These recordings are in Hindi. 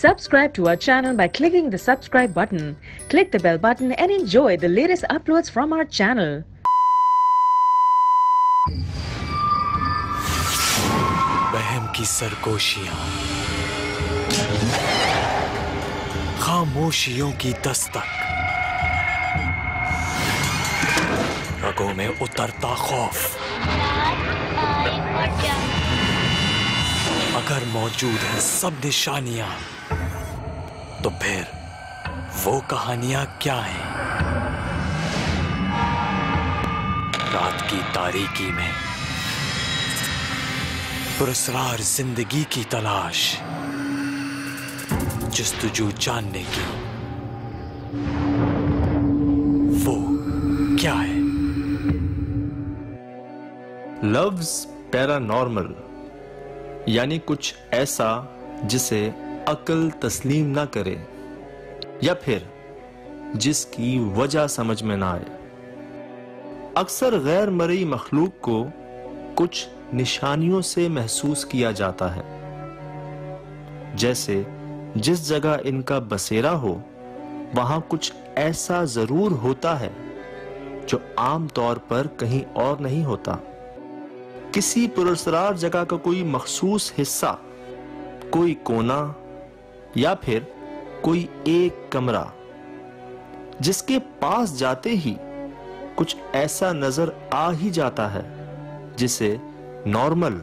Subscribe to our channel by clicking the subscribe button. Click the bell button and enjoy the latest uploads from our channel. बहम की सरगोशियां, खामोशियों की दस्तक, रगों में उतरता खौफ। अगर मौजूद हैं सब निशानियां, तो फिर वो कहानियां क्या हैं? रात की तारीकी में पुरस्कार जिंदगी की तलाश, जस्तजू जानने की, वो क्या है? लव्स पैरानॉर्मल यानी कुछ ऐसा जिसे अक्ल तस्लीम ना करे या फिर जिसकी वजह समझ में ना आए। अक्सर गैर मरई मखलूक को कुछ निशानियों से महसूस किया जाता है, जैसे जिस जगह इनका बसेरा हो वहां कुछ ऐसा जरूर होता है जो आम तौर पर कहीं और नहीं होता। किसी पुरस्कार जगह का कोई मखसूस हिस्सा, कोई कोना या फिर कोई एक कमरा जिसके पास जाते ही कुछ ऐसा नजर आ ही जाता है जिसे नॉर्मल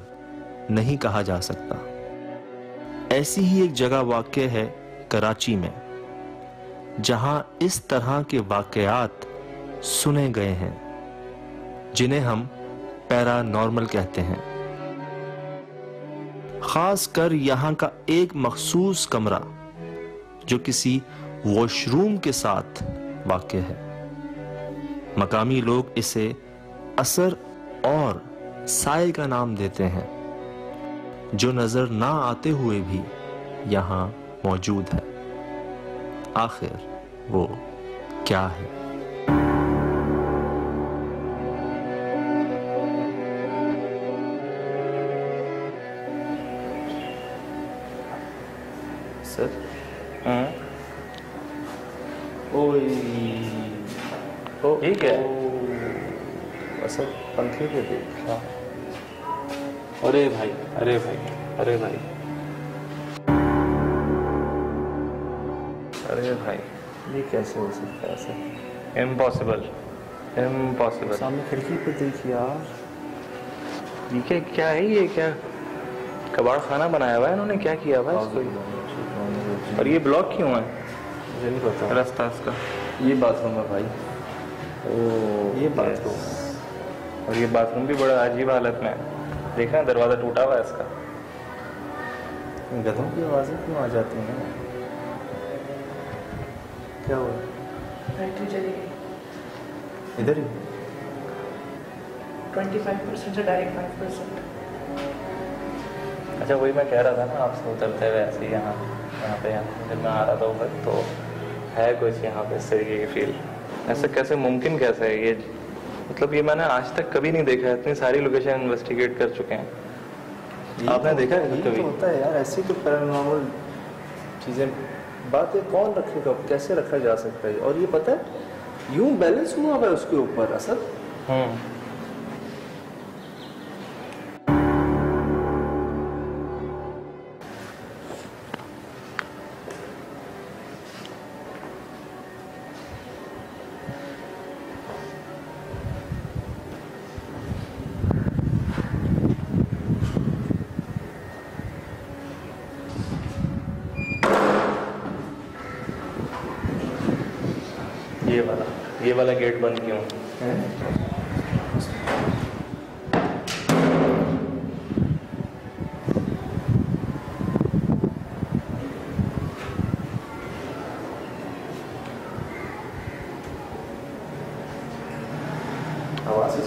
नहीं कहा जा सकता। ऐसी ही एक जगह वाक़ है कराची में, जहां इस तरह के वाक़यात सुने गए हैं जिन्हें हम पैरानॉर्मल कहते हैं। खासकर यहां का एक मखसूस कमरा जो किसी वॉशरूम के साथ वाक़ है। मकामी लोग इसे असर और साए का नाम देते हैं, जो नजर ना आते हुए भी यहां मौजूद है। आखिर वो क्या है? सर ये क्या है? सर पंखे पे देख। हाँ। अरे भाई, अरे भाई, अरे भाई, अरे भाई, ये कैसे हो सकता है सर? Impossible, impossible. सामने खिड़की पे देख यार। ये क्या है? ये क्या कबाड़ खाना बनाया हुआ है इन्होंने? क्या किया हुआ है इसको? और ये ब्लॉक क्यों है? मुझे नहीं पता रास्ता इसका। ये बाथरूम है भाई। ओ, ये बाथरूम। और ये बाथरूम भी बड़ा अजीब हालत में है। देखना दरवाजा टूटा हुआ है इसका। गधों की आवाजें क्यों आ जाती हैं? क्या हुआ? बैटरी चली गई। इधर ही 25% से डायरेक्ट 5%। अच्छा, वही मैं कह रहा था ना आपसे, उतरते हुए ऐसे ही यहाँ पे जब मैं आ रहा था ऊपर, तो है कुछ यहाँ पे इस तरीके की फील। ऐसा कैसे मुमकिन, कैसे है ये? मतलब ये मैंने आज तक कभी नहीं देखा है। इतनी सारी लोकेशन इन्वेस्टिगेट कर चुके हैं। आपने देखा है कभी? तो होता है यार, ऐसी तो पैरानॉर्मल चीजें, बातें कौन रखेगा, कैसे रखा जा सकता है? और ये पता है यूं बैलेंस हुआ है उसके ऊपर असर। ये वाला गेट बंद क्यों है? आवाज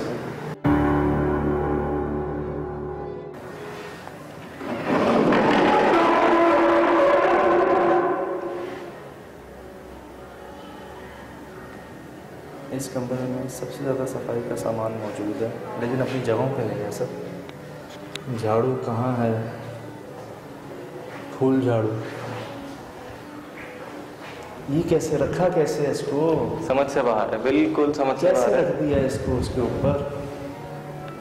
इस कंपनी में सबसे ज़्यादा सफाई का सामान मौजूद है, लेकिन अपनी जगहों पे नहीं है सर। झाड़ू कहाँ है? फूल झाड़ू ये कैसे रखा, कैसे है इसको? समझ से बाहर है, बिल्कुल समझ से कैसे बाहर है। रख दिया इसको उसके ऊपर?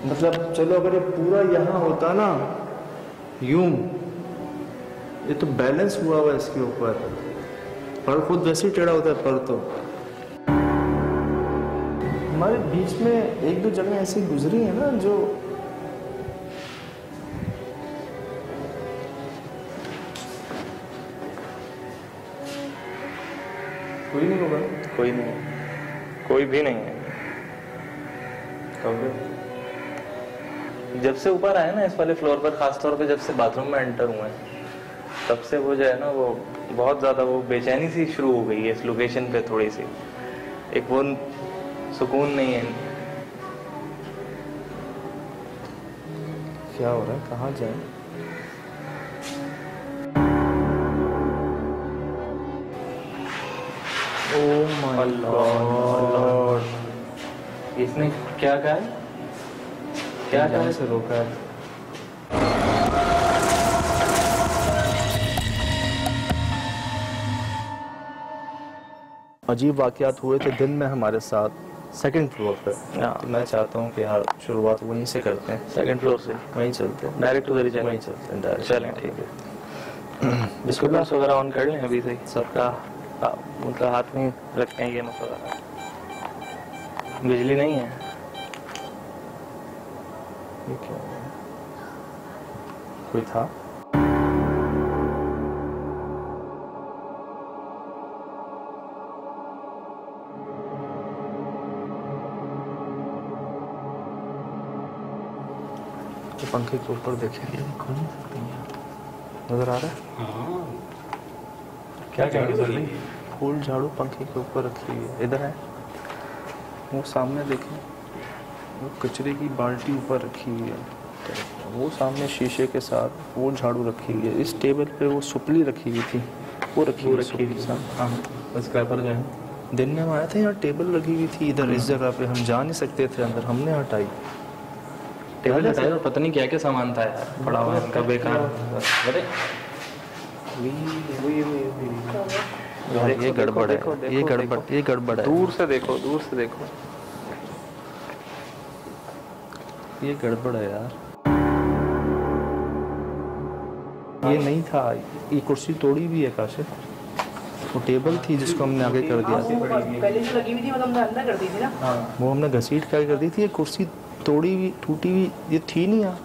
मतलब चलो अगर ये पूरा यहाँ होता ना यूं, ये तो बैलेंस हुआ हुआ इसके ऊपर, पर खुद वैसे ही टेढ़ा होता है। पर तो हमारे बीच में एक दो जगह ऐसी गुजरी है ना जो कोई नहीं होगा। कोई नहीं है, कोई भी नहीं है। जब से ऊपर आए ना इस वाले फ्लोर पर, खासतौर पे जब से बाथरूम में एंटर हुए हैं, तब से वो जो है ना वो बहुत ज्यादा वो बेचैनी सी शुरू हो गई है इस लोकेशन पे। थोड़ी सी एक वो सुकून नहीं है। क्या हो रहा है, कहाँ जाए? ओह माय गॉड, इसने क्या कहा है? क्या कहा से रोका है? अजीब वाकयात हुए थे दिन में हमारे साथ सेकंड फ्लोर पे। तो मैं चाहता हूँ कि यार शुरुआत वहीं से करते हैं, सेकंड फ्लोर से वहीं चलते हैं, डायरेक्ट उधर ही चलें। वहीं चलते हैं डायरेक्ट। चलें, ठीक है। बिस्कुट वगैरह ऑन कर लें अभी से सबका, मतलब हाथ में रखते हैं ये मसला। बिजली नहीं है। ये क्या है? कोई था? तो पंखे के ऊपर देखें, नजर आ रहा है? हाँ, क्या फूल झाड़ू पंखे के ऊपर रखी हुई है। इधर है वो सामने देखें, वो कचरे की बाल्टी ऊपर रखी हुई है। वो सामने शीशे के साथ वो झाड़ू रखी हुई है। इस टेबल पे वो सुपली रखी हुई थी, वो रखी हुई है। हाँ, स्क्रैपर जो है दिन में हम आए थे, यहाँ टेबल लगी हुई थी इधर इस जगह पे, हम जा नहीं सकते थे अंदर, हमने हटाई टेबल हटाया और पता नहीं क्या क्या सामान था यार पड़ा हुआ इनका बेकार। अरे ये गड़बड़ है, ये गड़बड़, ये गड़बड़ है। दूर से देखो, दूर से देखो, ये गड़बड़ है यार। ये नहीं था, ये कुर्सी तोड़ी भी है काशिफ। वो टेबल थी जिसको हमने आगे कर दिया। पहले से लगी हुई थी, मतलब हमने अंदर कर दी थी ना। हाँ, वो हमने घसीट कर दी थी। ये कुर्सी तोड़ी हुई, टूटी हुई, ये थी नहीं यहाँ।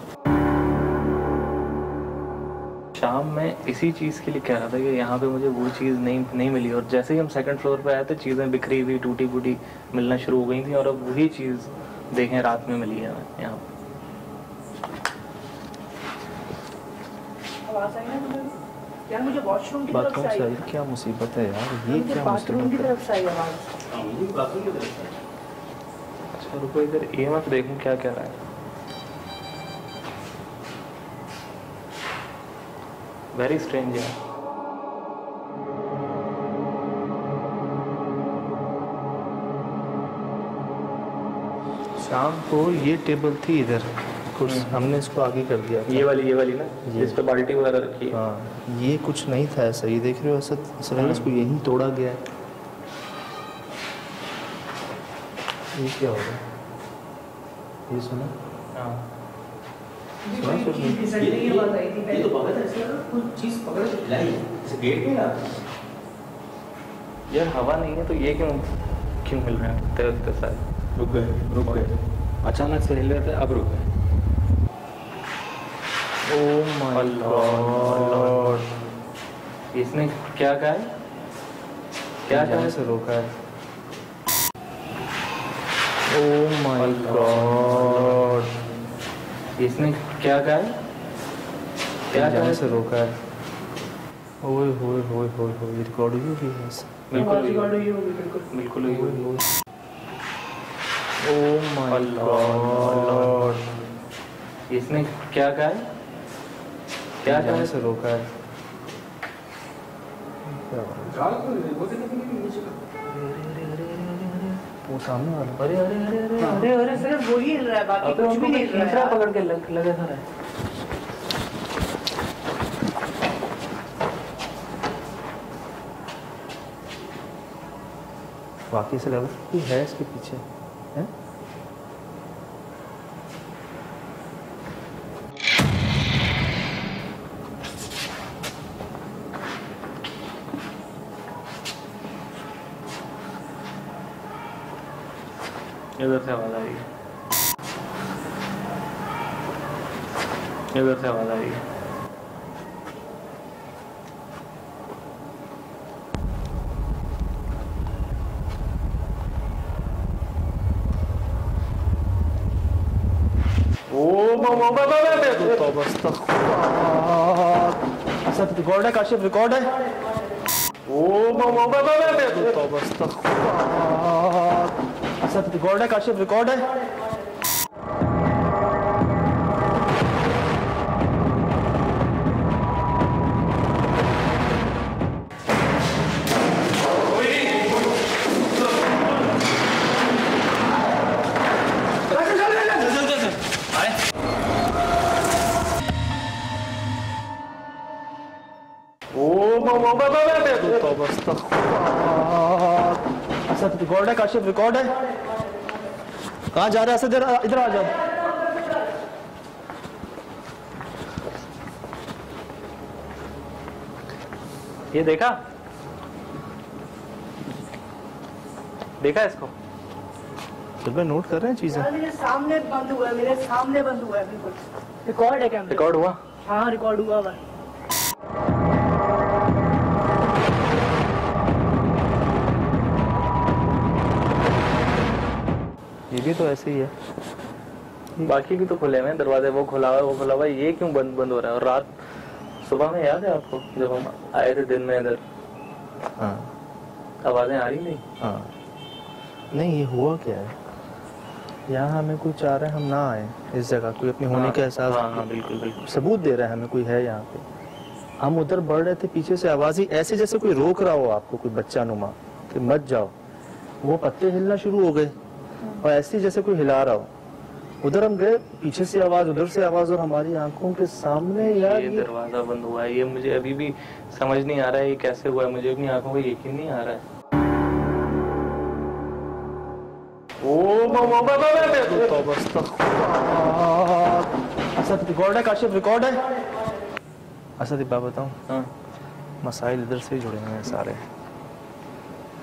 शाम में इसी चीज़ के लिए कह रहा था कि यहाँ पे मुझे वो चीज़ नहीं मिली, और जैसे ही हम सेकंड फ्लोर पे आए थे चीज़ें बिखरी हुई टूटी फूटी मिलना शुरू हो गई थी, और अब वही चीज़ देखें रात में मिली है हमें यहाँ पे। आवाज आई ना तुम्हें? यार मुझे वॉशरूम की तरफ बाथरूम से से आई। आई, क्या मुसीबत है यार, ये क्या बाथरूम की मुसीबत है? तरफ से आई आवाज। अच्छा रुको, इधर EMF देखूं क्या कह रहा है। वेरी स्ट्रेंज है। शाम को ये टेबल थी इधर, कुर्सी हमने इसको आगे कर दिया था। ये वाली ना, जिस पे बाल्टी वगैरह रखी है। हाँ, ये कुछ नहीं था ऐसा, ये देख रहे हो, ऐसा ऐसा लग रहा है इसको यहीं तोड़ा गया है। ये क्या हो रहा है? ये सुना? हाँ, फिसलने की आवाज आई थी पहले। यार हवा नहीं है तो ये क्यों मिल रहा है तेरे साथ? रुक गए अचानक से हिल रहे थे, अब रुक गए। ओह माय गॉड, इसने क्या कहा है? क्या कहा है? से रोका है? ओह माय गॉड, इसने क्या कहा है? क्या कहा है? से रोका है? ओए होए होए होए होए, रिकॉर्ड भी है ऐसा। बिल्कुल रिकॉर्ड हुई होगी, बिल्कुल। बिल्कुल ही ओह माय गॉड, इसने क्या कहा है? क्या कहा है? से रोका है? वो सामने वाला। अरे अरे अरे अरे अरे अरे सिर्फ वो ही हिल रहा है, बाकी अबे कुछ उनको भी नहीं हिल तीसरा रहा है। पकड़ के लगे था रहे। वाकई से लग रहा है कोई है इसके पीछे है? इधर से आवाज आ रही है, इधर से आवाज आ रही है। सब रिकॉर्ड है काशिफ, रिकॉर्ड है। सब रिकॉर्ड है काशिफ, रिकॉर्ड है। सब रिकॉर्ड है काशिफ, रिकॉर्ड है। कहाँ जा रहा है? इधर आ जाओ। ये देखा इसको? फिर मैं नोट कर रहे हैं चीजें। मेरे सामने बंद हुआ है, मेरे सामने बंद हुआ है बिल्कुल। रिकॉर्ड है कैमरा? रिकॉर्ड हुआ? हाँ रिकॉर्ड हुआ है। ये भी तो ऐसे ही है। बाकी भी तो खुले हुए हैं दरवाजे, वो खुला हुआ है, ये क्यों बंद हो रहा है? और रात सुबह में याद है आपको जब हम आए थे दिन में इधर? हाँ आवाजें आ रही नहीं? हाँ नहीं, ये हुआ क्या है यहाँ? हमें कोई चाह रहा है हम ना आए इस जगह, कोई अपने होने का एहसास। हाँ बिल्कुल बिल्कुल सबूत दे रहा है हमें कोई है यहाँ पे। हम उधर बढ़ रहे थे, पीछे से आवाज ही ऐसे जैसे कोई रोक रहा हो आपको, कोई बच्चा नुमा कि मत जाओ। वो पत्ते हिलना शुरू हो गए और ऐसे जैसे कोई हिला रहा हो। उधर हम गए, पीछे से आवाज, उधर से आवाज, और हमारी आंखों के सामने यार ये दरवाजा बंद हुआ है। ये मुझे अभी भी समझ नहीं आ रहा है ये कैसे हुआ है, मुझे अपनी आंखों को यकीन नहीं आ रहा है। असद रिकॉर्ड है काशिफ, रिकॉर्ड है। असद एक बात बताऊं? हाँ मसाइल इधर से ही जुड़े हुए हैं सारे।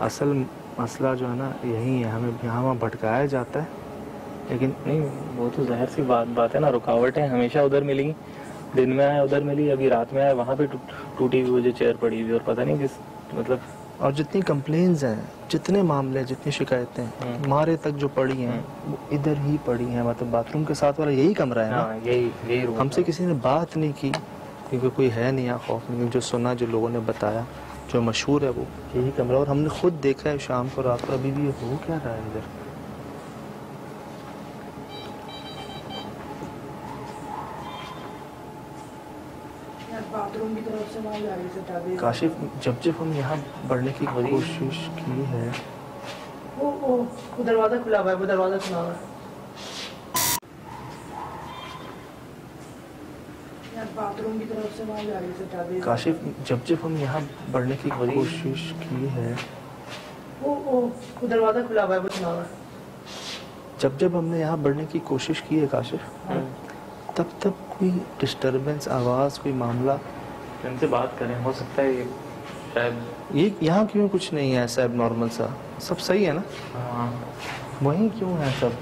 असल मसला जो है ना यही है, हमें यहाँ वहाँ भटकाया जाता है, लेकिन नहीं वो तो जाहिर सी बात है ना, रुकावटें हमेशा उधर मिली, दिन में आए उधर मिली, अभी रात में आए वहाँ पे टूटी हुई जो चेयर पड़ी हुई, और पता नहीं किस मतलब। और जितनी कंप्लेन्स हैं, जितने मामले, जितनी शिकायतें हमारे तक जो पड़ी हैं वो इधर ही पड़ी हैं। मतलब बाथरूम के साथ वाला यही कमरा है ना, यही रूम। हमसे किसी ने बात नहीं की क्योंकि कोई है नहीं यहाँ खौफ नहीं। जो सुना, जो लोगों ने बताया, जो मशहूर है वो यही कमरा, और हमने खुद देखा है शाम को, रात को। अभी भी हो क्या रहा है इधर? बाथरूम की तरफ से आवाज आ रही है। काशिफ जब हम यहाँ बढ़ने की कोशिश की है, वो दरवाजा खुला हुआ है, वो दरवाजा खुला हुआ है। बाथरूम की तरफ से आवाज आ रही है। काशिफ जब हम यहाँ बढ़ने की कोशिश की है, वो दरवाजा खुला हुआ है, वो खुला हुआ है। जब हमने यहाँ बढ़ने की कोशिश की है काशिफ, तब कोई डिस्टरबेंस, आवाज, कोई मामला। इनसे बात करें, हो सकता है ये शायद। ये यहाँ क्यों कुछ नहीं है ऐसा एबनॉर्मल सा? सब सही है ना? हाँ वहीं क्यों है सब?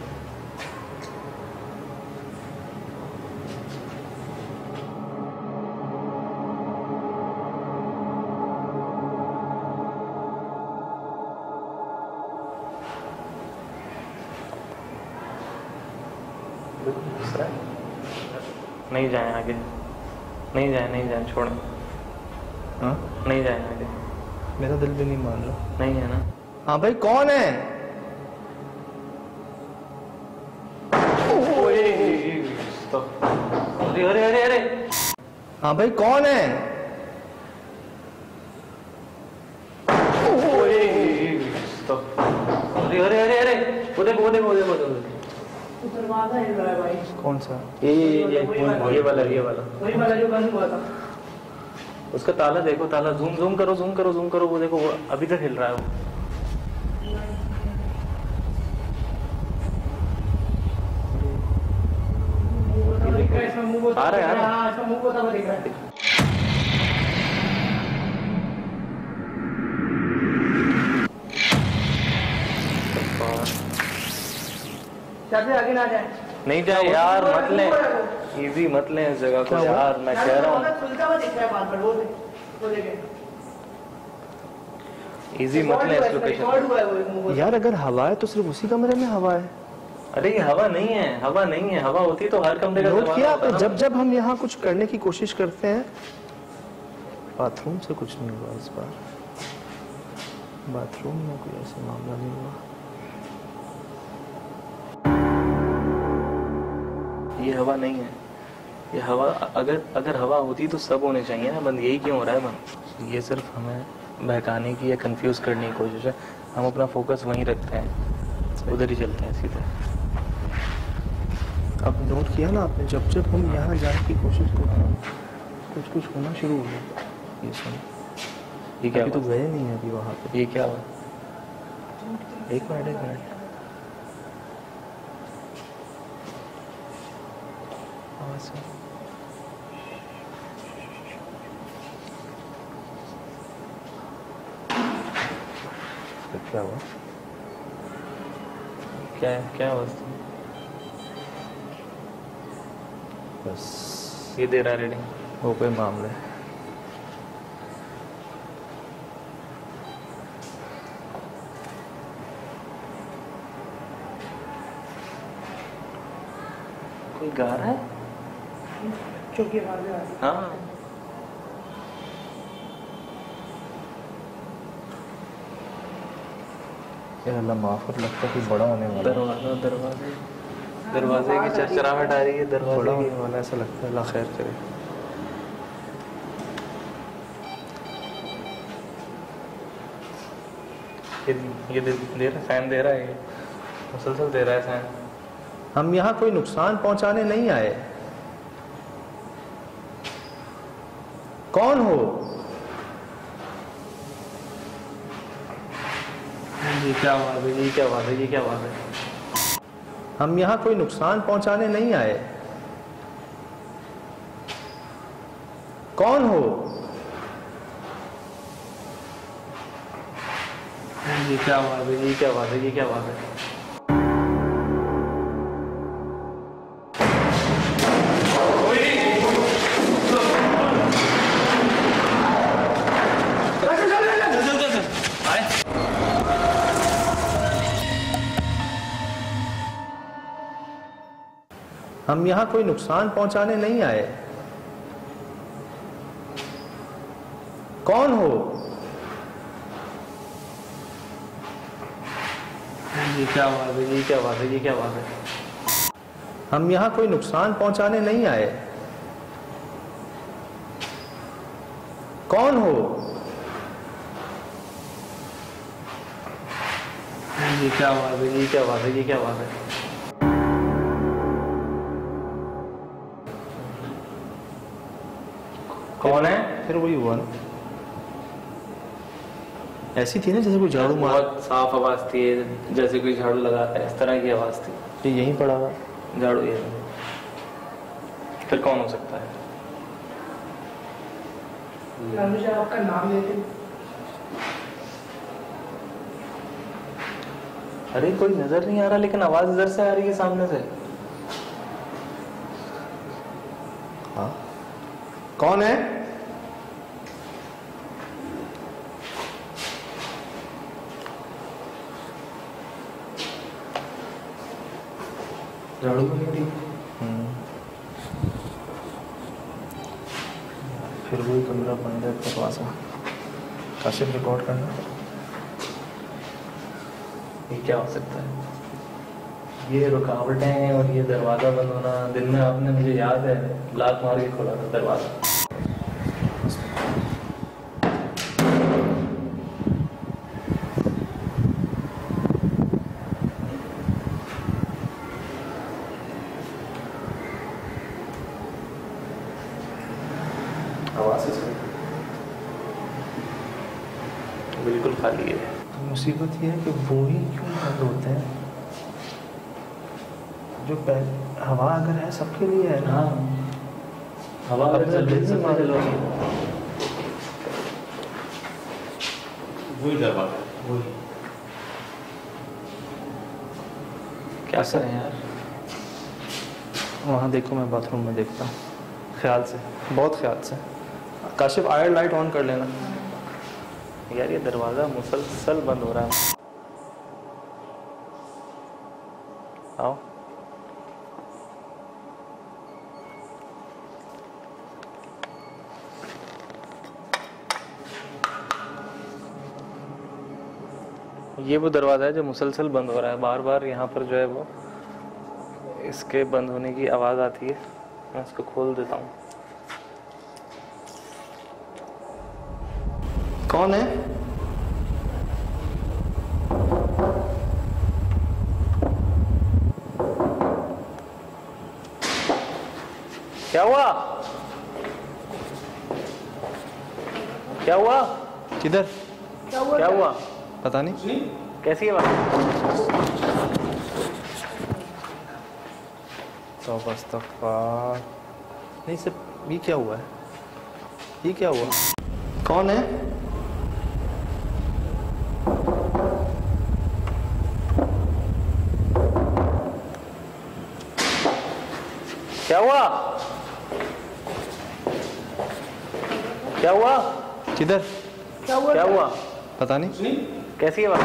नहीं जाए आगे, नहीं जाए छोड़। हाँ नहीं जाए आगे, मेरा दिल भी नहीं मान रहा। नहीं है ना? हाँ भाई कौन है? अरे हाँ भाई कौन है? अरे वो देखो दरवाजा हिल रहा है भाई। कौन सा? ये वाला वही वाला जो बंद हुआ था। उसका ताला देखो, ताला जूम करो, वो देखो वो अभी तक हिल रहा है वो। इसमें मुंह को आ रहा है, हाँ इसमें मुंह को तब दिख रहा है। चाचा आगे ना जाए। नहीं जाए यार, मत लें, इजी मत लें इस जगह को यार, मैं कह रहा हूँ खुलता हुआ दिख रहा है बार बार, वो देखे इजी मत लें इस लोकेशन। यार अगर हवा है तो सिर्फ उसी कमरे में हवा है। अरे ये हवा नहीं है, हवा नहीं है, हवा होती तो हर कमरे का नोट दरवाजा किया होता आपने, ना। जब जब हम यहाँ कुछ करने की कोशिश करते हैं, बाथरूम से कुछ नहीं हुआ इस बार। बाथरूम में कोई ऐसा मामला नहीं हुआ। ये हवा नहीं है, ये हवा अगर हवा होती तो सब होने चाहिए ना बंद, यही क्यों हो रहा है बंद? ये सिर्फ हमें बहकाने की या कंफ्यूज करने की कोशिश है। हम अपना फोकस वहीं रखते हैं, उधर ही चलते हैं सीधे। अब नोट किया ना आपने, जब जब हम यहाँ जाने की कोशिश करते हैं कुछ कुछ होना शुरू हो जाता है। ये सुन, ये क्या अभी तो हुआ? गए नहीं है अभी वहाँ पे। ये क्या हुआ? एक मिनट आवाज सुन। क्या हुआ? क्या आवाज थी? बस ये दे रहा है रीडिंग। वो कोई मामला है। कोई गा रहा है? चौकी मार दे रहा है। हाँ यार अल्लाह माफ कर, लगता है कि बड़ा होने वाला है। दरवाजे की चरचराहट आ रही है, बड़ा दरवाजे होने की। वाला ऐसा लगता है। अल्लाह खैर करे। ये दे रहा है, फैन दे रहा है, ये मुसलसल दे रहा है फैन। हम यहाँ कोई नुकसान पहुंचाने नहीं आए। कौन हो? ये क्या बात है, ये क्या बात है, ये क्या बात है? हम यहाँ कोई नुकसान पहुंचाने नहीं आए। कौन हो? ये क्या बात है, ये क्या बात है, ये क्या बात है? हम यहाँ कोई नुकसान पहुंचाने नहीं आए। कौन हो? ये क्या बात है, ये क्या बात है, ये क्या बात है? हम यहाँ कोई नुकसान पहुंचाने नहीं आए। कौन हो? ये क्या बात है, ये क्या बात है, ये क्या बात है? कौन है? फिर वही हुआ ना, ऐसी थी ना जैसे कोई झाड़ू मार। बहुत साफ आवाज थी, जैसे कोई झाड़ू लगाता है, इस तरह की आवाज थी। ये यहीं पड़ा हुआ। झाड़ू ये फिर कौन हो सकता है? मुझे आपका नाम लेते। अरे कोई नजर नहीं आ रहा, लेकिन आवाज इधर से आ रही है, सामने से। हाँ, कौन है? झाड़ू को नहीं दी। फिर वही कमरा बंद है अपने पास। काशिफ रिकॉर्ड करना। ये क्या हो सकता है? ये रुकावटें हैं और ये दरवाजा बंद होना। दिन में आपने, मुझे याद है, लात मार के खोला था दरवाजा। आवाज बिल्कुल खाली है। मुसीबत ये है कि वो ही क्यों बंद होते हैं जो हवा अगर है सबके लिए है ना। हाँ हवा जल्दी से मार लो। वही दरवाजा वही क्या करें यार? वहाँ देखो, मैं बाथरूम में देखता हूँ। ख्याल से, बहुत ख्याल से। काशिफ आयर लाइट ऑन कर लेना। यार ये दरवाज़ा मुसलसल बंद हो रहा है। आओ। ये वो दरवाज़ा है जो मुसलसल बंद हो रहा है, बार बार यहाँ पर जो है वो इसके बंद होने की आवाज़ आती है। मैं इसको खोल देता हूँ। कौन है? क्या हुआ? क्या हुआ? किधर? क्या हुआ? पता नहीं। कैसी है बात? तौबा अस्तगफार। नहीं सब, ये क्या हुआ है? ये क्या हुआ? कौन है? क्या हुआ? क्या हुआ? किधर? क्या हुआ? पता नहीं। कैसी है बात?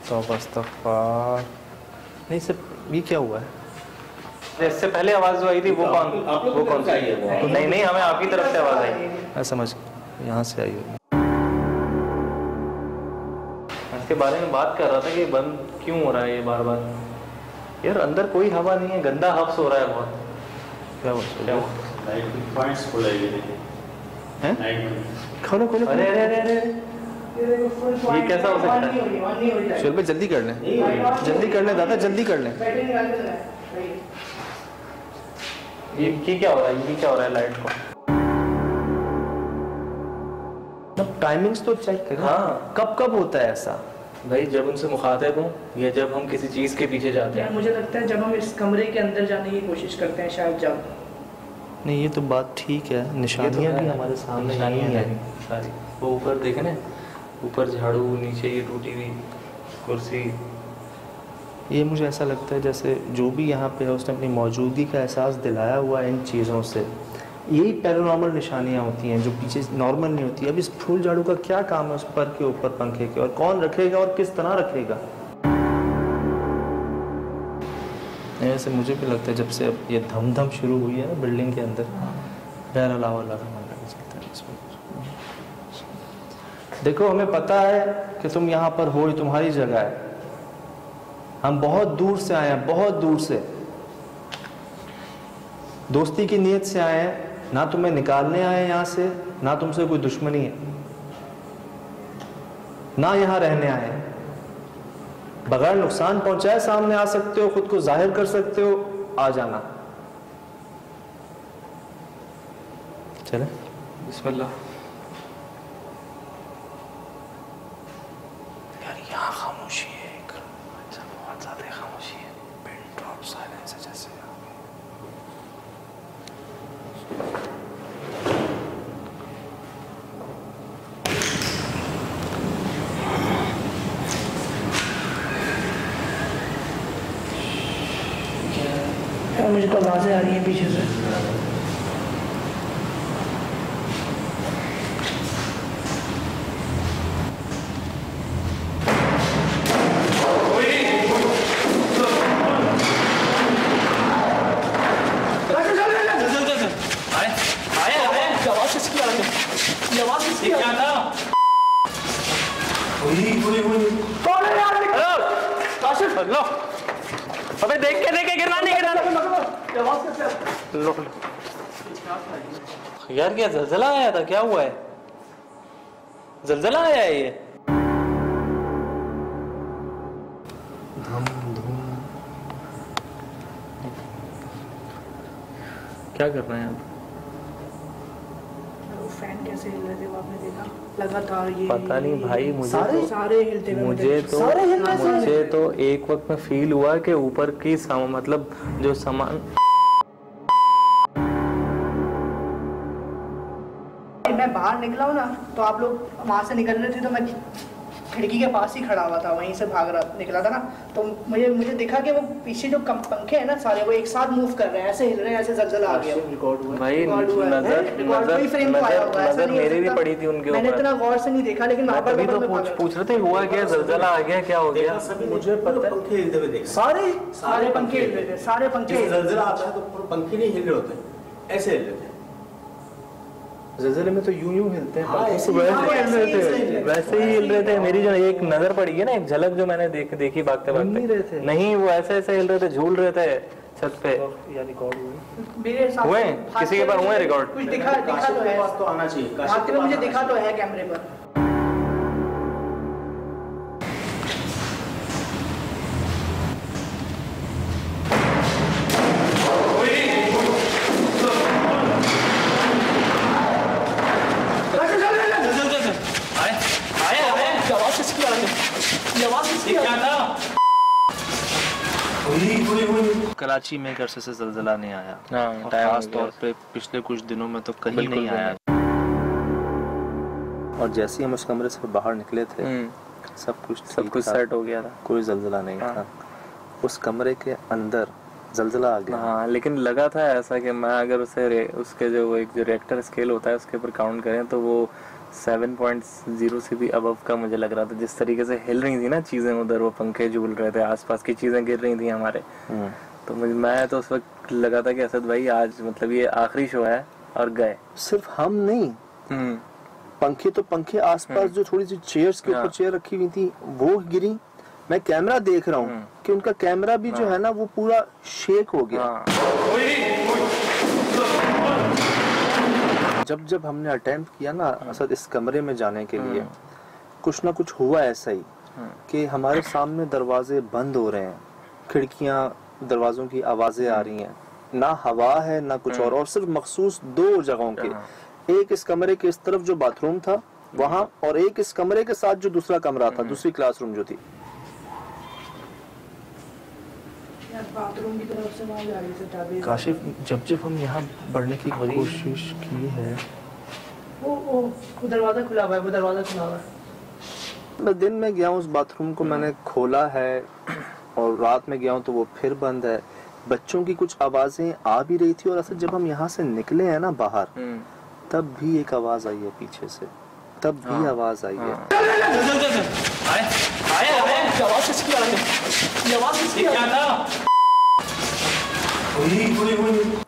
तौबा अस्तगफार। नहीं सब, ये क्या हुआ है? इससे पहले आवाज जो आई थी वो कौन? वो कौन सी? नहीं नहीं, हमें आपकी तरफ से आवाज आई। मैं समझ, यहाँ से आई होगी। इसके बारे में बात कर रहा था कि बंद क्यों हो रहा है ये बार बार। यार अंदर कोई हवा नहीं है, गंदा हफ्स हो रहा है बहुत। क्या हुआ? क्या हुआ? लाइट पॉइंट्स खोला ये देखिए हैं? लाइट में खोलो खोलो। अरे अरे अरे अरे, ये कैसा हो सकता है? शुरू पे जल्दी कर लें, जल्दी कर लें दादा, जल्दी कर लें। ये क्या हो रहा है? ये क्या हो रहा है लाइट को? टाइमिंग्स तो चेक करो। हाँ। कब कब होता है ऐसा? भाई जब उनसे मुखातिब हूँ या जब हम किसी चीज़ के पीछे जाते यार हैं। मुझे लगता है जब हम इस कमरे के अंदर जाने की कोशिश करते हैं शायद जब। नहीं ये तो बात ठीक है, निशानियाँ भी हमारे सामने निशानियाँ नहीं हैं है। सारी। वो ऊपर देखे ना, ऊपर झाड़ू, नीचे ये टूटी हुई कुर्सी। ये मुझे ऐसा लगता है जैसे जो भी यहाँ पे है उसने अपनी मौजूदगी का एहसास दिलाया हुआ है इन चीज़ों से। यही पैरानॉर्मल निशानियाँ होती हैं जो पीछे नॉर्मल नहीं होती। अब इस फूल झाड़ू का क्या काम है उस पर के ऊपर पंखे के, और कौन रखेगा और किस तरह रखेगा? ऐसे मुझे भी लगता है जब से अब ये धम शुरू हुई है ना बिल्डिंग के अंदर। गैर अलावा चलता है। देखो हमें पता है कि तुम यहाँ पर हो, ये तुम्हारी जगह है। हम बहुत दूर से आए हैं, बहुत दूर से, दोस्ती की नीयत से आए हैं। ना तुम्हें निकालने आए यहाँ से, ना तुमसे कोई दुश्मनी है, ना यहाँ रहने आए हैं। बगैर नुकसान पहुंचाए सामने आ सकते हो, खुद को जाहिर कर सकते हो, आ जाना। चले बिस्मिल्लाह। यार यहाँ खामोशी है, एक बहुत ज्यादा खामोशी है। पिन ड्रॉप साइलेंस है जैसे। यार मुझे तो आवाज़ें आ रही हैं पीछे से। लो, अबे देख के गिरना नहीं, गिरना। लो। यार क्या जलजला आया था? क्या हुआ है? जलजला आया है ये? क्या कर रहे हैं आप? फैन कैसे हिल रहे थे वो आपने देखा? लगातार ये पता नहीं भाई, सारे हिलते हुए मुझे तो एक वक्त में फील हुआ कि ऊपर की मतलब जो सामान, मैं बाहर निकला हूँ ना तो आप लोग वहाँ से निकल रहे थे तो मैं खिड़की के पास ही खड़ा हुआ था, वहीं से निकला था ना, तो मुझे दिखा कि वो पीछे जो पंखे हैं ना सारे वो एक साथ मूव कर रहे हैं, ऐसे हिल रहे हैं, ऐसे जलजला आ गया। भाई नजर मेरी भी पड़ी थी उनके ऊपर, मैंने इतना गौर से नहीं देखा, लेकिन तभी तो पूछ रहे थे हुआ क्या, जलजला आ गया, क्या हो गया? मुझे पता है पंखे हिलते हुए देखे, सारे पंखे हिल रहे थे, सारे पंखे। जलजला आता है तो पंखे नहीं हिल रहे होते, ऐसे हिल रहे थे। ज़लज़ले में तो यूं हिलते हैं, वैसे ही हिल रहे थे। मेरी जो एक नजर पड़ी है ना, एक झलक जो मैंने देखी भागते भागते, नहीं वो ऐसे हिल रहे थे, झूल रहे थे छत पे। या रिकॉर्ड हुए किसी के पास हुए रिकॉर्ड? कुछ दिखा तो है, तो आना चाहिए, आते हुए मुझे दिखा तो है कैमरे पर। कराची में एक अरसे से ज़लज़ला नहीं आया, हाँ, खास तौर पे पिछले कुछ दिनों में तो कहीं नहीं आया। और जैसे ही हम उस कमरे से बाहर निकले थे सब कुछ सेट हो गया था, कोई ज़लज़ला नहीं था। उस कमरे के अंदर ज़लज़ला आ गया। हाँ, लेकिन लगा था ऐसा कि मैं अगर उसके जो एक जो रिएक्टर स्केल होता है उसके ऊपर काउंट करें तो वो 7.0 से भी अबव का मुझे लग रहा था। जिस तरीके से हिल रही थी ना चीजें, उधर वो पंखे झूल रहे थे, आसपास की चीजें गिर रही थी हमारे, तो मैं तो उस वक्त लगा था कि असद भाई आज मतलब ये आखिरी शो है और गए। सिर्फ हम नहीं, पंखे आसपास जो थोड़ी सी चेयर्स के ऊपर चेयर रखी हुई थी वो गिरी। मैं कैमरा देख रहा हूँ कि उनका कैमरा भी जो है ना वो पूरा शेक हो गया। जब हमने अटेम्प्ट किया ना असद इस कमरे में जाने के लिए, कुछ ना कुछ हुआ ऐसा ही कि हमारे सामने दरवाजे बंद हो रहे हैं, खिड़कियां दरवाजों की आवाजें आ रही हैं, ना हवा है ना कुछ और सिर्फ मखसूस 2 जगहों के, एक इस कमरे के इस तरफ जो बाथरूम था वहाँ, और एक इस कमरे के साथ जो दूसरा कमरा था, दूसरी क्लासरूम जो थी। बाथरूम की तरफ से वहाँ जा रही थी। काशिफ जब हम यहाँ बढ़ने की कोशिश की है, वो दरवाजा खुला हुआ है, वो दरवाजा खुला हुआ है। मैं दिन में गया हूँ उस बाथरूम को मैंने खोला है, और रात में गया हूँ तो वो फिर बंद है। बच्चों की कुछ आवाजें आ भी रही थी, और असल जब हम यहाँ से निकले हैं ना बाहर, तब भी एक आवाज आई है पीछे से, तब भी आवाज आई है।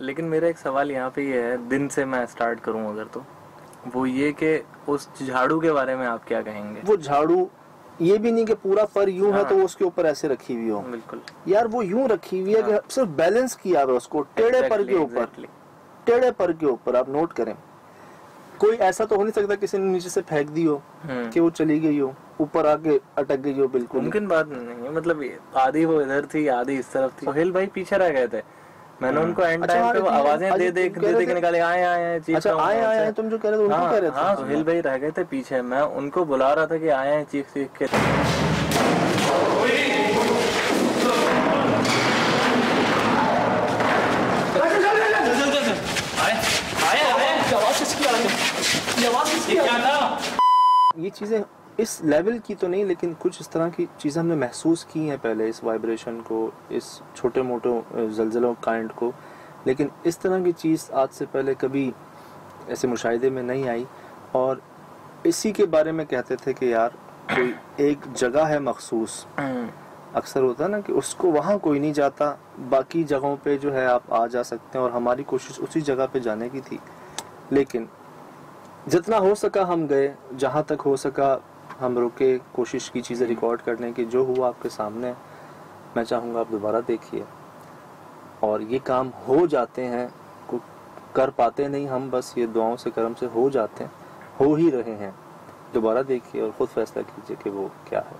लेकिन मेरा एक सवाल यहाँ पे ये है, दिन से मैं स्टार्ट करूँ अगर, तो वो ये कि उस झाड़ू के बारे में आप क्या कहेंगे? वो झाड़ू ये भी नहीं कि पूरा पर यूं है तो उसके ऊपर ऐसे रखी हुई हो, बिल्कुल यार वो यूं रखी हुई है कि सिर्फ बैलेंस किया है उसको, टेढ़े पर के ऊपर, टेढ़े पर के ऊपर। आप नोट करें, कोई ऐसा तो हो नहीं सकता किसी ने नीचे से फेंक दी हो कि वो चली गई हो, ऊपर आके अटक गई हो, बिल्कुल मुमकिन बात नहीं है। मतलब आधी वो इधर थी आधी इस तरफ थी। सोहेल भाई पीछे रह गए थे, मैंने उनको एंड टाइम पे आवाजें दे के निकाले, आए आए तुम जो कह रहे थे उनको कह रहे थे। हाँ, सोहेल भाई रह गए थे पीछे, मैं उनको बुला रहा था कि आए हैं चीख के। ये चीजें इस लेवल की तो नहीं, लेकिन कुछ इस तरह की चीजें हमने महसूस की हैं पहले, इस वाइब्रेशन को, इस छोटे मोटे जलजलों काइंड को, लेकिन इस तरह की चीज आज से पहले कभी ऐसे मुशाहिदे में नहीं आई। और इसी के बारे में कहते थे कि यार कोई एक जगह है मखसूस, अक्सर होता है ना कि उसको वहाँ कोई नहीं जाता, बाकी जगहों पे जो है आप आ जा सकते हैं, और हमारी कोशिश उसी जगह पे जाने की थी। लेकिन जितना हो सका हम गए, जहाँ तक हो सका हम रुके, कोशिश की चीज़ें रिकॉर्ड करने की। जो हुआ आपके सामने, मैं चाहूँगा आप दोबारा देखिए। और ये काम हो जाते हैं, कर पाते नहीं हम, बस ये दुआओं से करम से हो जाते हैं, हो ही रहे हैं। दोबारा देखिए और ख़ुद फैसला कीजिए कि वो क्या है।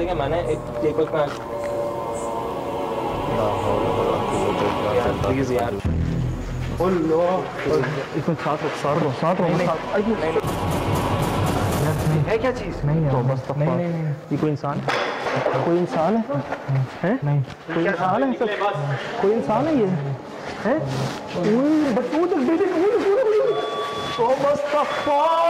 कि मैंने एक वक्त में प्लीज यार इसमें साथ है क्या चीज? नहीं है, बस नहीं, ये कोई इंसान है? नहीं, कोई इंसान है सर, कोई इंसान है ये है? बस वो तो बेटे तो मुस्तफा